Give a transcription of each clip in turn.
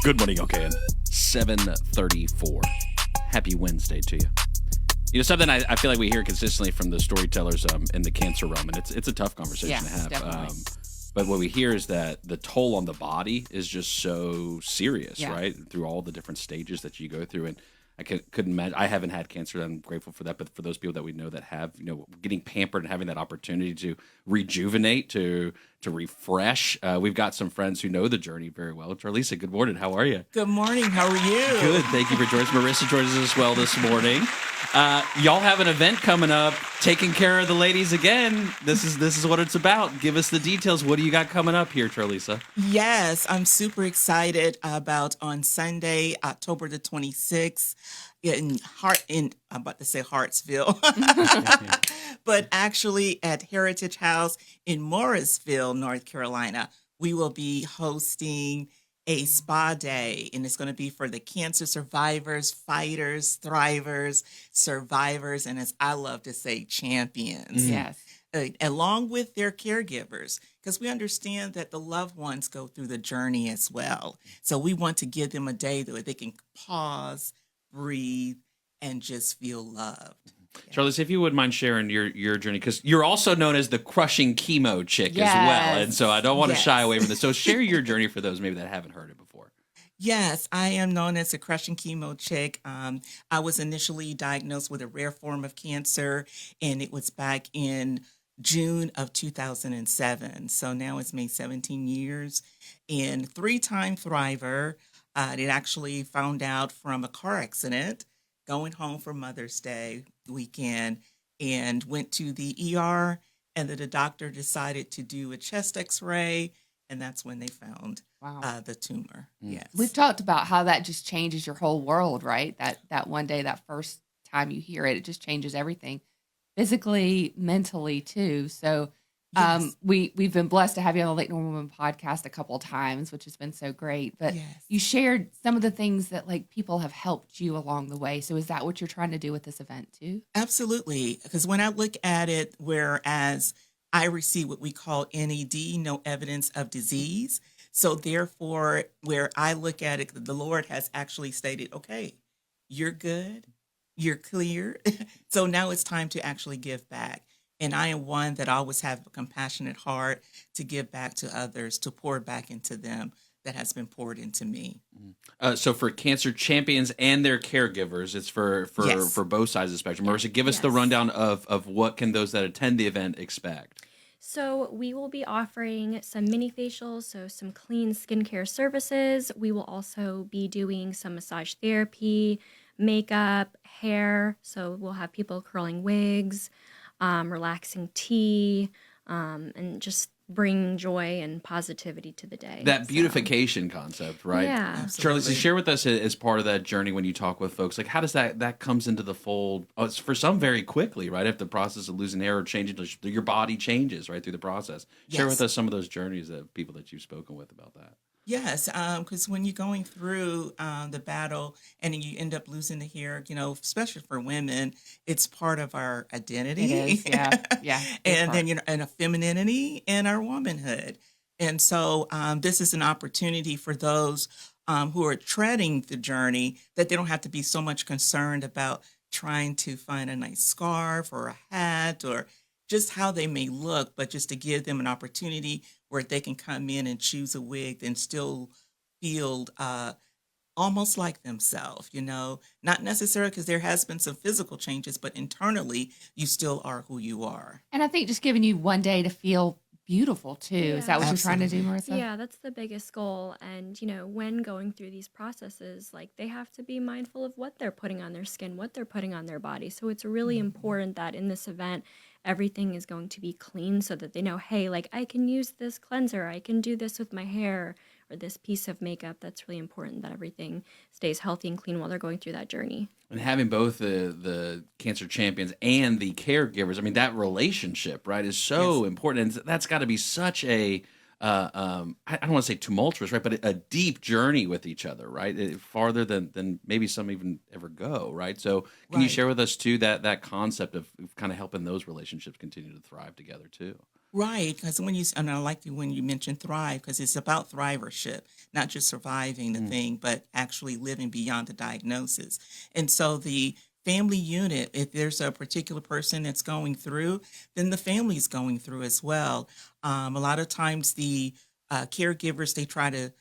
Good morning, okay, 7:34. Happy Wednesday to you. You know, something I feel like we hear consistently from the storytellers in the cancer realm, and it's a tough conversation to have. Definitely. But what we hear is that the toll on the body is just so serious, right? Through all the different stages that you go through. And I couldn't imagine. I haven't had cancer, and I'm grateful for that. But for those people that we know that have, you know, getting pampered and having that opportunity to rejuvenate, to refresh. We've got some friends who know the journey very well. Charlisa, good morning. How are you? Good morning. How are you? Good. Thank you for joining us. Marissa joins us as well this morning. Y'all have an event coming up, taking care of the ladies again. This is what it's about. Give us the details. What do you got coming up here, Charlisa? Yes, I'm super excited about on Sunday, October the 26th, I'm about to say Hartsville, but actually at Heritage House in Mooresville, North Carolina, we will be hosting a spa day, and it's going to be for the cancer survivors, fighters, thrivers, survivors, and as I love to say, champions. Yes. Along with their caregivers, because we understand that the loved ones go through the journey as well. So we want to give them a day that they can pause, breathe, and just feel loved. Charlisa, if you wouldn't mind sharing your journey, because you're also known as the crushing chemo chick as well, and so I don't want to shy away from this. So share your journey for those maybe that haven't heard it before. Yes, I am known as a crushing chemo chick. I was initially diagnosed with a rare form of cancer, and it was back in June of 2007. So now it's made 17 years, and three-time thriver. It actually found out from a car accident going home for Mother's Day weekend, and went to the ER, and the doctor decided to do a chest x-ray, and that's when they found the tumor. Yes. We've talked about how that just changes your whole world, right? That one day, that first time you hear it, it just changes everything, physically, mentally too. So we've been blessed to have you on the Late Normal Woman podcast a couple of times, which has been so great. But you shared some of the things that like people have helped you along the way. So is that what you're trying to do with this event too? Absolutely. Because when I look at it, whereas I receive what we call NED, no evidence of disease. So therefore, where I look at it, the Lord has actually stated, okay, you're good, you're clear. So now it's time to actually give back. And I am one that always have a compassionate heart to give back to others, to pour back into them that has been poured into me. So for cancer champions and their caregivers, it's for both sides of the spectrum. Marissa, give us the rundown of what can those that attend the event expect. So we will be offering some mini facials, so some clean skincare services. We will also be doing some massage therapy, makeup, hair. So we'll have people curling wigs, relaxing tea, and just bring joy and positivity to the day. That beautification concept, right? Yeah. Charlisa, share with us as part of that journey when you talk with folks, like how does that comes into the fold? Oh, it's for some very quickly, right? If the process of losing hair or changing, your body changes right through the process. Share with us some of those journeys that people that you've spoken with about that. Yes, because when you're going through the battle and you end up losing the hair, you know, especially for women, it's part of our identity. It is, yeah. And then, you know, and a femininity and our womanhood. And so this is an opportunity for those who are treading the journey that they don't have to be so much concerned about trying to find a nice scarf or a hat or just how they may look, but just to give them an opportunity where they can come in and choose a wig and still feel almost like themselves, you know, not necessarily because there has been some physical changes, but internally you still are who you are. And I think just giving you one day to feel beautiful too. Yeah. Is that what you're trying to do, Marissa? Yeah, that's the biggest goal. And, you know, when going through these processes, like they have to be mindful of what they're putting on their skin, what they're putting on their body. So it's really important that in this event, everything is going to be clean so that they know, hey, like I can use this cleanser, I can do this with my hair or this piece of makeup. That's really important that everything stays healthy and clean while they're going through that journey. And having both the cancer champions and the caregivers, I mean, that relationship, right, is so important. And that's got to be such a, I don't want to say tumultuous, right, but a deep journey with each other, right, farther than maybe some even ever go, right? So can you share with us, too, that concept of kind of helping those relationships continue to thrive together, too? Right, because and I like you when you mentioned thrive, because it's about thrivership, not just surviving the thing, but actually living beyond the diagnosis. And so the family unit, if there's a particular person that's going through, then the family's going through as well. A lot of times the caregivers, they try to,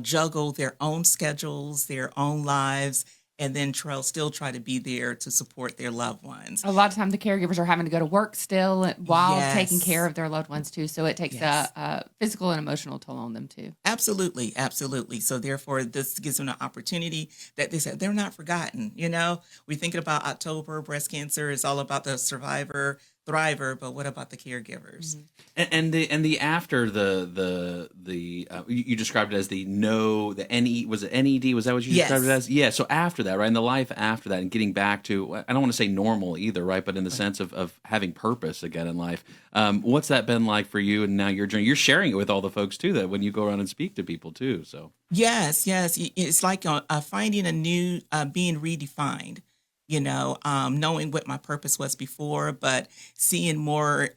juggle their own schedules, their own lives, and then still try to be there to support their loved ones. A lot of times the caregivers are having to go to work still while taking Yes. care of their loved ones too. So it takes Yes. a physical and emotional toll on them too. Absolutely, absolutely. So therefore, this gives them an opportunity that they said they're not forgotten. We're thinking about October, breast cancer is all about the survivor, thriver, but what about the caregivers? And the after you described it as the NE, was it NED, was that what you Yes. described it as? Yeah, so after that, right, and the life after that, and getting back to, I don't want to say normal either, right, but in the sense of having purpose again in life. What's that been like for you? And now your journey, you're sharing it with all the folks too, that when you go around and speak to people too. So Yes, yes. It's like finding a new, being redefined, knowing what my purpose was before, but seeing more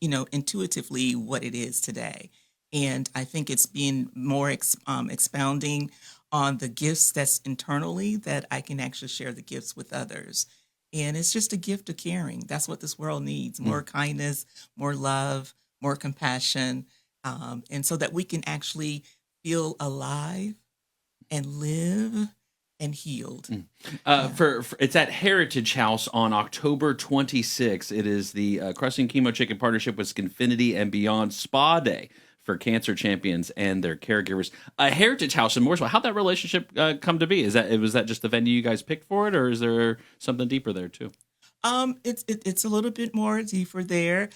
intuitively what it is today. And I think it's being more expounding on the gifts that's internally that I can actually share the gifts with others. And it's just a gift of caring. That's what this world needs: more kindness, more love, more compassion. And so that we can actually feel alive and live and healed. for it's at Heritage House on October 26th. It is the Crushing Chemo Chic in partnership with Skinfinity and Beyond Spa Day for cancer champions and their caregivers. Heritage House in Mooresville. How'd that relationship come to be? Was that just the venue you guys picked for it, or is there something deeper there too? It's a little bit more deeper there,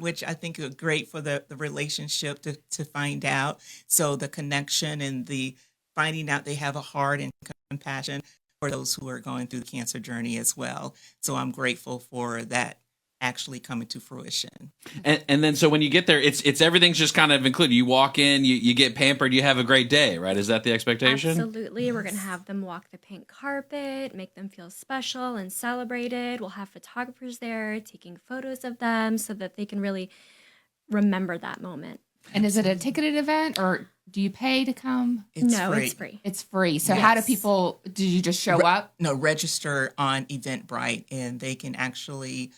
which I think are great for the relationship to find out. So the connection and the finding out they have a heart and compassion for those who are going through the cancer journey as well. So I'm grateful for that actually coming to fruition. And then so when you get there, it's everything's just kind of included. You walk in, you get pampered, you have a great day, right? Is that the expectation? Absolutely. We're going to have them walk the pink carpet, make them feel special and celebrated. We'll have photographers there taking photos of them so that they can really remember that moment. And is it a ticketed event, or do you pay to come? It's No, free. it's free. It's free. So how do Yes. people, do you just show up? No, register on Eventbrite, and they can actually,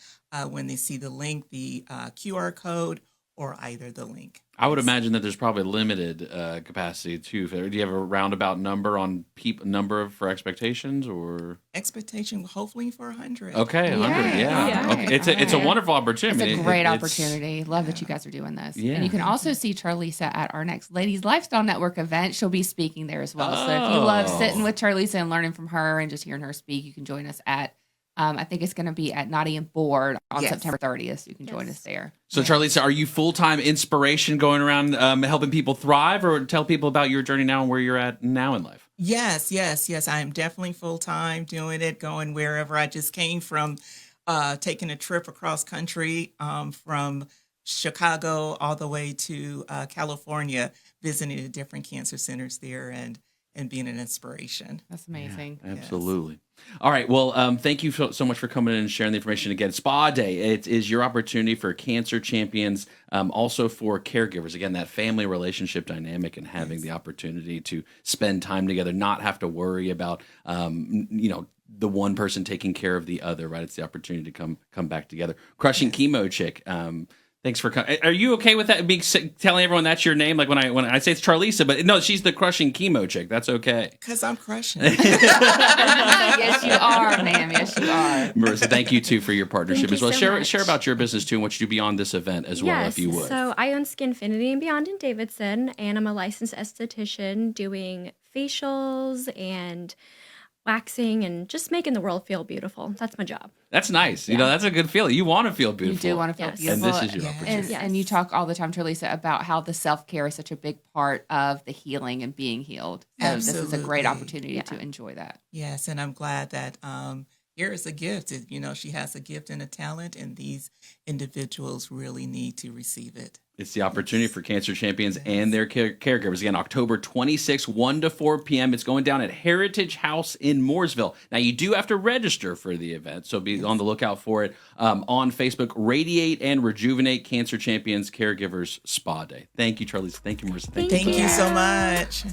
when they see the link, the QR code, or either the link. I would imagine that there's probably limited capacity too. Do you have a roundabout number on for expectations, or Expectation, hopefully for 100. okay, 100, yeah. Yeah. Okay. It's a wonderful opportunity. It's a great opportunity. Love that you guys are doing this. And you can also see Charlisa at our next Ladies Lifestyle Network event. She'll be speaking there as well. So if you love sitting with Charlisa and learning from her and just hearing her speak, you can join us at, I think it's going to be at Naughty and Bored on Yes. September 30th. So you can join us there. So, Charlisa, are you full-time inspiration going around helping people thrive, or tell people about your journey now and where you're at now in life? Yes. I am definitely full time doing it, going wherever. I just came from taking a trip across country from Chicago all the way to California, visiting the different cancer centers there and being an inspiration. That's amazing. Absolutely. All right. Well, thank you so much for coming in and sharing the information again. Spa Day, it is your opportunity for cancer champions, also for caregivers. Again, that family relationship dynamic and having the opportunity to spend time together, not have to worry about, the one person taking care of the other, right? It's the opportunity to come back together. Crushing Chemo Chic. Thanks for coming. Are you okay with that? Telling everyone that's your name? Like when I say it's Charlisa, but no, she's the Crushing Chemo Chick. That's okay. Because I'm crushing. Yes, you are, ma'am. Yes, you are. Marissa, thank you too for your partnership Thank as well. you so much. Share about your business too and what you do beyond this event as well, if you would. So I own Skinfinity and Beyond in Davidson, and I'm a licensed esthetician doing facials and waxing and just making the world feel beautiful. That's my job. That's nice. That's a good feeling. You want to feel You beautiful. do want to feel Yes. beautiful. And this is your Yes. opportunity. And you talk all the time, Charlisa, about how the self-care is such a big part of the healing and being healed. So this is a great Absolutely. opportunity to enjoy that. Yes, and I'm glad that here is a gift. She has a gift and a talent, and these individuals really need to receive it. It's the opportunity for cancer champions and their caregivers. Again, October 26th, 1 to 4 p.m. It's going down at Heritage House in Mooresville. Now, you do have to register for the event, so be on the lookout for it on Facebook. Radiate and Rejuvenate Cancer Champions Caregivers Spa Day. Thank you, Charlisa. Thank you, Marissa. Thank Thank you. you so much.